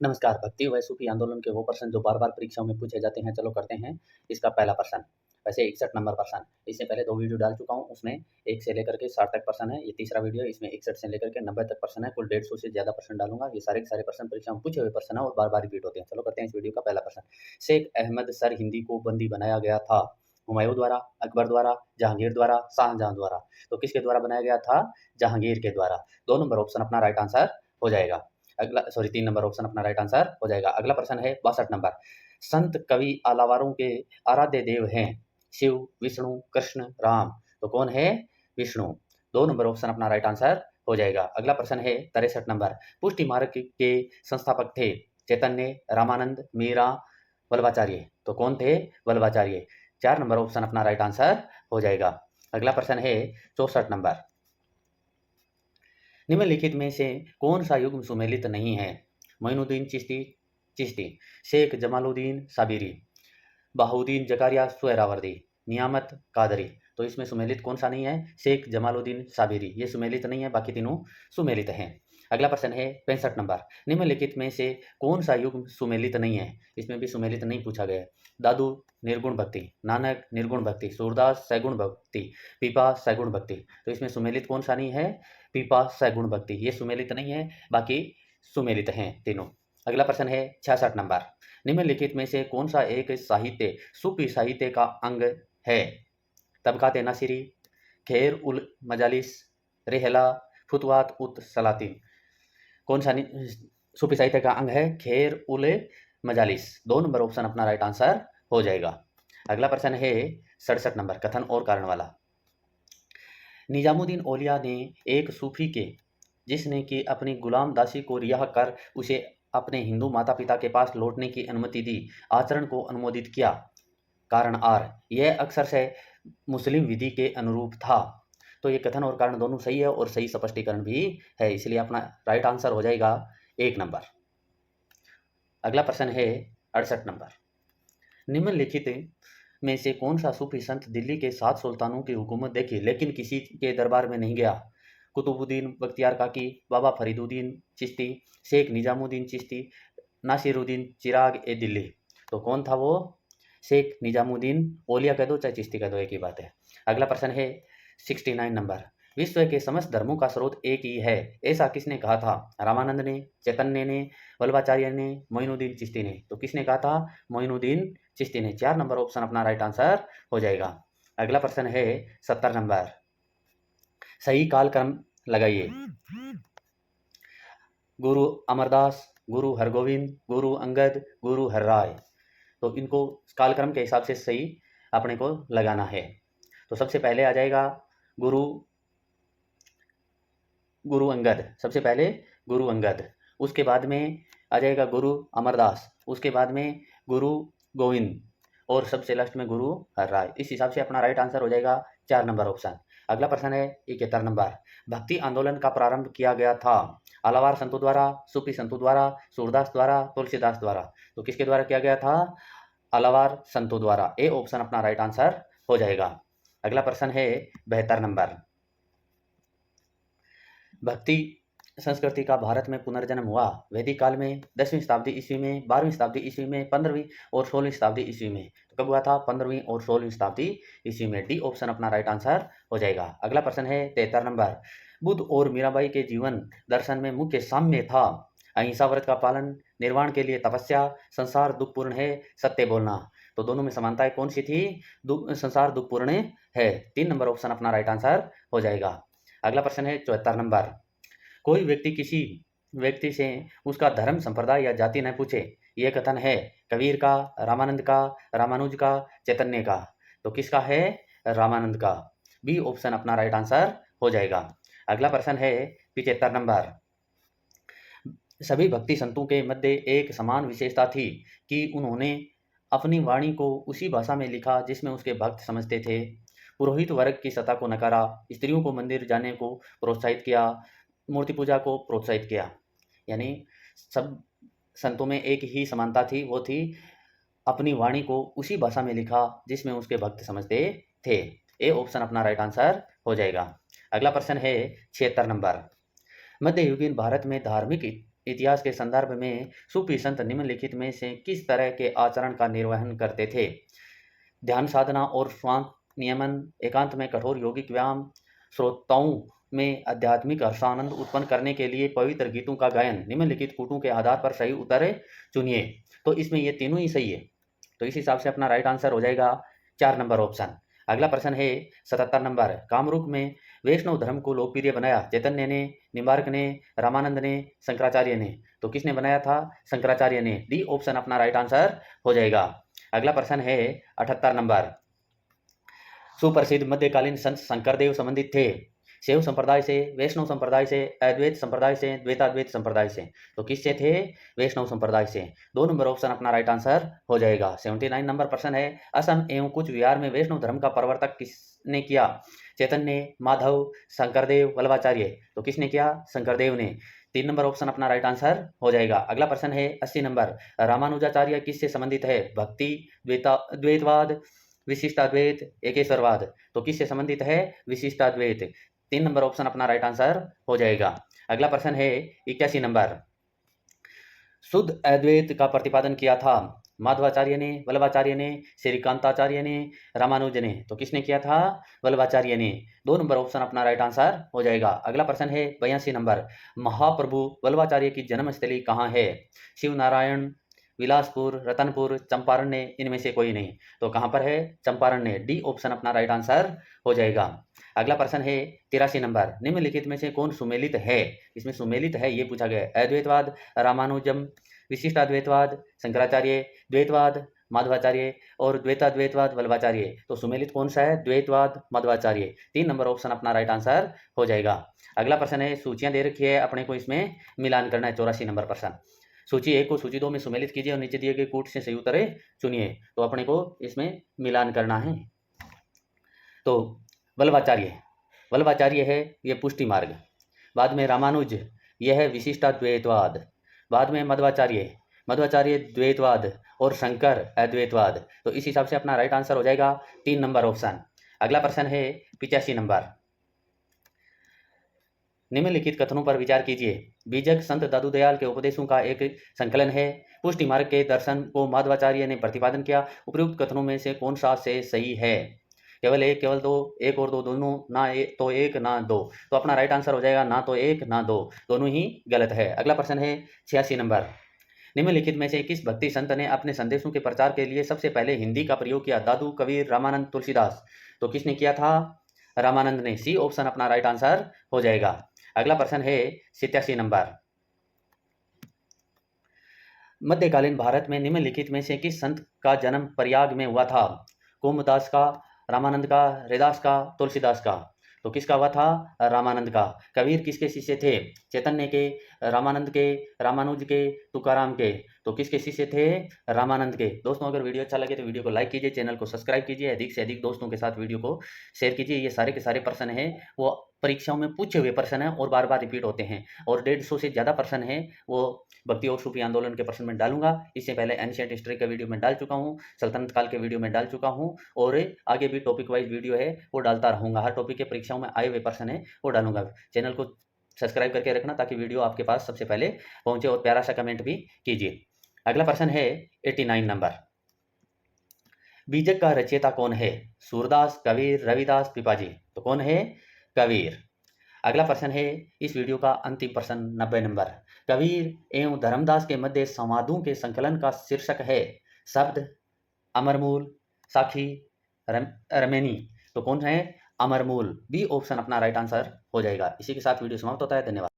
नमस्कार। भक्ति व सूफी आंदोलन के वो प्रश्न जो बार-बार परीक्षाओं में पूछे जाते हैं, चलो करते हैं इसका पहला प्रश्न। वैसे 61 नंबर प्रश्न। इससे पहले 2 वीडियो डाल चुका हूँ, उसमें 1 से लेकर के 60 तक प्रश्न है। ये तीसरा वीडियो है, इसमें 61 से लेकर के 90 तक प्रश्न है। कुल 150 से ज़्यादा प्रश्न डालूँगा। ये सारे के सारे प्रश्न परीक्षा में पूछे हुए प्रश्न हैं और बार-बार रिपीट होते हैं। चलो करते हैं इस वीडियो का पहला प्रश्न। शेख अहमद सर हिंदी को बंदी बनाया गया था, हुमायूँ द्वारा, अकबर द्वारा, जहांगीर द्वारा, शाहजहाँ द्वारा। तो किसके द्वारा बनाया गया था? जहांगीर के द्वारा। 2 नंबर ऑप्शन अपना राइट आंसर हो जाएगा। 3 नंबर ऑप्शन अपना राइट आंसर हो जाएगा। अगला प्रश्न है 62 नंबर। संत कवि आलावारों के आराध्य देव हैं शिव, विष्णु, कृष्ण, राम। तो कौन है? विष्णु। 2 नंबर ऑप्शन अपना राइट आंसर हो जाएगा। अगला प्रश्न है 63 नंबर। पुष्टि मार्ग के संस्थापक थे चैतन्य, रामानंद, मीरा, वल्लभाचार्य। तो कौन थे? वल्लभाचार्य। 4 नंबर ऑप्शन अपना राइट आंसर हो जाएगा। अगला प्रश्न है 64 नंबर। निम्नलिखित में से कौन सा युग्म सुमेलित नहीं है? मोइनुद्दीन चिश्ती, चिश्ती, शेख जमालुद्दीन साबिरी, बहाउद्दीन जकारिया सुहरावर्दी, नियामत कादरी। तो इसमें सुमेलित कौन सा नहीं है? शेख जमालुद्दीन साबिरी। ये सुमेलित नहीं है, बाकी तीनों सुमेलित हैं। अगला प्रश्न है 65 नंबर। निम्नलिखित में से कौन सा युग्म सुमेलित नहीं है? इसमें भी सुमेलित नहीं पूछा गया है। दादू निर्गुण भक्ति, नानक निर्गुण भक्ति, सूरदास सगुण भक्ति, पीपा सगुण भक्ति। तो इसमें सुमेलित कौन सा नहीं है? पीपा सगुण भक्ति। ये सुमेलित नहीं है, बाकी सुमेलित हैं तीनों। अगला प्रश्न है 66 नंबर। निम्नलिखित में से कौन सा एक साहित्य सूफी साहित्य का अंग है? तबकात नासिरी, खैर उल मजालिस, रेहला, फुतवात उत सलातीन। कौन सा सूफी साहित्य का अंग है? खैर उल मजालिस। 2 नंबर ऑप्शन अपना राइट आंसर हो जाएगा। अगला प्रश्न है 67 नंबर, कथन और कारण वाला। निजामुद्दीन औलिया ने एक सूफी के जिसने कि अपनी गुलाम दासी को रिहा कर उसे अपने हिंदू माता पिता के पास लौटने की अनुमति दी, आचरण को अनुमोदित किया। कारण आर, यह अक्सर से मुस्लिम विधि के अनुरूप था। तो ये कथन और कारण दोनों सही है और सही स्पष्टीकरण भी है, इसलिए अपना राइट आंसर हो जाएगा 1 नंबर। अगला प्रश्न है 68 नंबर। निम्नलिखित में से कौन सा सूफी संत दिल्ली के 7 सुल्तानों की हुकूमत देखी लेकिन किसी के दरबार में नहीं गया? कुतुबुद्दीन बख्तियार काकी, बाबा फरीदुद्दीन चिश्ती, शेख निजामुद्दीन चिश्ती, नासिरुद्दीन चिराग ए दिल्ली। तो कौन था वो? शेख निजामुद्दीन। औलिया कह दो चाहे चिश्ती कह दो, एक ही बात है। अगला प्रश्न है 69 नंबर। विश्व के समस्त धर्मों का स्रोत एक ही है, ऐसा किसने कहा था? रामानंद ने, चैतन्य ने, वल्लभाचार्य ने, मोइनुद्दीन चिश्ती ने। तो किसने कहा था? मोइनुद्दीन चिश्ती ने। 4 नंबर ऑप्शन अपना राइट आंसर हो जाएगा। अगला प्रश्न है 70 नंबर। सही कालक्रम लगाइए। गुरु अमरदास, गुरु हरगोविंद, गुरु अंगद, गुरु हरराय। तो इनको कालक्रम के हिसाब से सही अपने को लगाना है। तो सबसे पहले आ जाएगा गुरु गुरु अंगद। सबसे पहले गुरु अंगद, उसके बाद में आ जाएगा गुरु अमरदास, उसके बाद में गुरु गोविंद और सबसे लास्ट में गुरु हरराय। इस हिसाब से अपना राइट आंसर हो जाएगा 4 नंबर ऑप्शन। अगला प्रश्न है 71 नंबर। भक्ति आंदोलन का प्रारंभ किया गया था आलावार संतों द्वारा, सूफी संतों द्वारा, सूरदास द्वारा, तुलसीदास द्वारा। तो किसके द्वारा किया गया था? आलावार संतों द्वारा। ए ऑप्शन अपना राइट आंसर हो जाएगा। अगला प्रश्न है 72 नंबर। भक्ति संस्कृति का भारत में पुनर्जन्म हुआ वैदिक काल में, 10वीं शताब्दी ईस्वी में, 12वीं शताब्दी ईस्वी में, 15वीं और 16वीं शताब्दी ईस्वी में। तो कब हुआ था? 15वीं और 16वीं शताब्दी ईस्वी में। डी ऑप्शन अपना राइट आंसर हो जाएगा। अगला प्रश्न है 73 नंबर। बुद्ध और मीराबाई के जीवन दर्शन में मुख्य साम्य था अहिंसा व्रत का पालन, निर्वाण के लिए तपस्या, संसार दुखपूर्ण है, सत्य बोलना। तो दोनों में समानताएं कौन सी थी? संसार दुखपूर्ण है। 3 नंबर ऑप्शन अपना राइट आंसर हो जाएगा। अगला प्रश्न है 74 नंबर। कोई व्यक्ति किसी व्यक्ति से उसका धर्म, संप्रदाय या जाति न पूछे, यह कथन है कबीर का, रामानंद का, रामानुज का, चैतन्य का। तो किसका है? रामानंद का। बी ऑप्शन अपना राइट आंसर हो जाएगा। अगला प्रश्न है 75 नंबर। सभी भक्ति संतों के मध्य एक समान विशेषता थी कि उन्होंने अपनी वाणी को उसी भाषा में लिखा जिसमें उसके भक्त समझते थे, पुरोहित वर्ग की सत्ता को नकारा, स्त्रियों को मंदिर जाने को प्रोत्साहित किया, मूर्ति पूजा को प्रोत्साहित किया। यानी सब संतों में एक ही समानता थी, वो थी अपनी वाणी को उसी भाषा में लिखा जिसमें उसके भक्त समझते थे। ए ऑप्शन अपना राइट आंसर हो जाएगा। अगला प्रश्न है 76 नंबर। मध्ययुगीन भारत में धार्मिक इतिहास के संदर्भ में सूफी संत निम्नलिखित में से किस तरह के आचरण का निर्वहन करते थे? ध्यान साधना और स्वांत नियमन, एकांत में कठोर यौगिक व्यायाम, श्रोताओं में आध्यात्मिक हर्षानंद उत्पन्न करने के लिए पवित्र गीतों का गायन। निम्नलिखित कूटों के आधार पर सही उत्तर चुनिए। तो इसमें ये तीनों ही सही है, तो इस हिसाब से अपना राइट आंसर हो जाएगा 4 नंबर ऑप्शन। अगला प्रश्न है 77 नंबर। कामरूप में वैष्णव धर्म को लोकप्रिय बनाया? चैतन्य ने, निम्बार्क ने, रामानंद ने, शंकराचार्य ने। तो किसने बनाया था? शंकराचार्य ने। डी ऑप्शन अपना राइट आंसर हो जाएगा। अगला प्रश्न है 78 नंबर। सुप्रसिद्ध मध्यकालीन संत शंकरदेव संबंधित थे? शैव संप्रदाय से, वैष्णव संप्रदाय से, अद्वैत संप्रदाय से, द्वैताद्वैत संप्रदाय से। तो किससे थे? वैष्णव संप्रदाय से। 2 नंबर ऑप्शन अपना राइट आंसर हो जाएगा। 79 नंबर प्रश्न है। असम एवं कुछ बिहार में वैष्णव धर्म का प्रवर्तक किसने किया? चैतन्य, माधव, शंकरदेव, वल्लभाचार्य। तो किसने किया? शंकरदेव ने। 3 नंबर ऑप्शन अपना राइट आंसर हो जाएगा। अगला प्रश्न है 80 नंबर। रामानुजाचार्य किससे संबंधित है? भक्ति, द्वैतवाद, विशिष्टाद्वैत, एकेश्वरवाद। तो किससे संबंधित है? विशिष्टाद्वैत। 3 नंबर ऑप्शन अपना राइट आंसर हो जाएगा। अगला प्रश्न है 81 नंबर। शुद्ध अद्वैत का प्रतिपादन किया था? माधवाचार्य ने, वल्लभाचार्य ने, श्रीकांताचार्य ने, रामानुज ने। तो किसने किया था? वल्लभाचार्य ने। 2 नंबर ऑप्शन अपना राइट आंसर हो जाएगा। अगला प्रश्न है 82 नंबर। महाप्रभु वल्लभाचार्य की जन्मस्थली कहाँ है? शिव नारायण, विलासपुर, रतनपुर, चंपारण ने, इनमें से कोई नहीं। तो कहां पर है? चंपारण ने। डी ऑप्शन अपना राइट आंसर हो जाएगा। अगला प्रश्न है 83 नंबर। निम्नलिखित में से कौन सुमेलित है? इसमें सुमेलित है ये पूछा गया है। अद्वैतवाद, रामानुजम, विशिष्टाद्वैतवाद, शंकराचार्य, द्वैतवाद, माधवाचार्य और द्वैताद्वैतवाद, वल्लभाचार्य। तो सुमेलित कौन सा है? द्वैतवाद, माधवाचार्य। 3 नंबर ऑप्शन अपना राइट आंसर हो जाएगा। अगला प्रश्न है, सूचियां दे रखी है, अपने को इसमें मिलान करना है। 84 नंबर प्रश्न। सूची 1 को सूची 2 में सुमेलित कीजिए और नीचे दिए गए कूट से सही उत्तर चुनिए। तो अपने को इसमें मिलान करना है। तो वल्लभाचार्य है ये पुष्टि मार्ग। बाद में रामानुज यह है विशिष्टाद्वैतवाद। बाद में मध्वाचार्य द्वैतवाद और शंकर अद्वैतवाद। तो इस हिसाब से अपना राइट आंसर हो जाएगा 3 नंबर ऑप्शन। अगला प्रश्न है 85 नंबर। निम्नलिखित कथनों पर विचार कीजिए। बीजक संत दादू दयाल के उपदेशों का एक संकलन है। पुष्टि मार्ग के दर्शन को माधवाचार्य ने प्रतिपादन किया। उपयुक्त कथनों में से कौन सा से सही है? केवल 1, केवल 2, 1 और 2 दोनों, ना तो 1 ना 2। तो अपना राइट आंसर हो जाएगा ना तो 1 ना 2, दोनों ही गलत है। अगला प्रश्न है 86 नंबर। निम्नलिखित में से किस भक्ति संत ने अपने संदेशों के प्रचार के लिए सबसे पहले हिंदी का प्रयोग किया? दादू, कबीर, रामानंद, तुलसीदास। तो किसने किया था? रामानंद ने। सी ऑप्शन अपना राइट आंसर हो जाएगा। अगला प्रश्न है 87 नंबर। मध्यकालीन भारत में निम्नलिखित में से किस संत का जन्म प्रयाग में हुआ था? कुमदास का, रामानंद का, रैदास का, तुलसीदास का। तो किसका हुआ था? रामानंद का। कबीर किसके शिष्य थे? चैतन्य के, रामानंद के, रामानुज के, तुकाराम के। तो किसके शिष्य थे? रामानंद के। दोस्तों अगर वीडियो अच्छा लगे तो वीडियो को लाइक कीजिए, चैनल को सब्सक्राइब कीजिए, अधिक से अधिक दोस्तों के साथ वीडियो को शेयर कीजिए। ये सारे के सारे प्रश्न हैं वो परीक्षाओं में पूछे हुए प्रश्न हैं और बार बार रिपीट होते हैं, और 150 से ज़्यादा प्रश्न हैं वो भक्ति और सूफी आंदोलन के प्रश्न में डालूंगा। इससे पहले एंशिएंट हिस्ट्री का वीडियो में डाल चुका हूँ, सल्तनत काल के वीडियो में डाल चुका हूँ, और आगे भी टॉपिक वाइज वीडियो है वो डालता रहूँगा। हर टॉपिक के परीक्षाओं में आए हुए प्रश्न है वो डालूंगा। चैनल को सब्सक्राइब करके रखना ताकि वीडियो आपके पास सबसे पहले पहुंचे, और प्यारा सा कमेंट भी कीजिए। अगला प्रश्न है 89 नंबर। बीजक का रचयिता कौन है? सूरदास, कबीर, रविदास, पिपाजी। तो कौन है? कबीर। अगला प्रश्न है इस वीडियो का अंतिम प्रश्न 90 नंबर। कबीर एवं धर्मदास के मध्य संवादों के संकलन का शीर्षक है? शब्द, अमरमूल, साखी, रमेनी। तो कौन है? अमरमूल। बी ऑप्शन अपना राइट आंसर हो जाएगा। इसी के साथ वीडियो समाप्त होता है। धन्यवाद।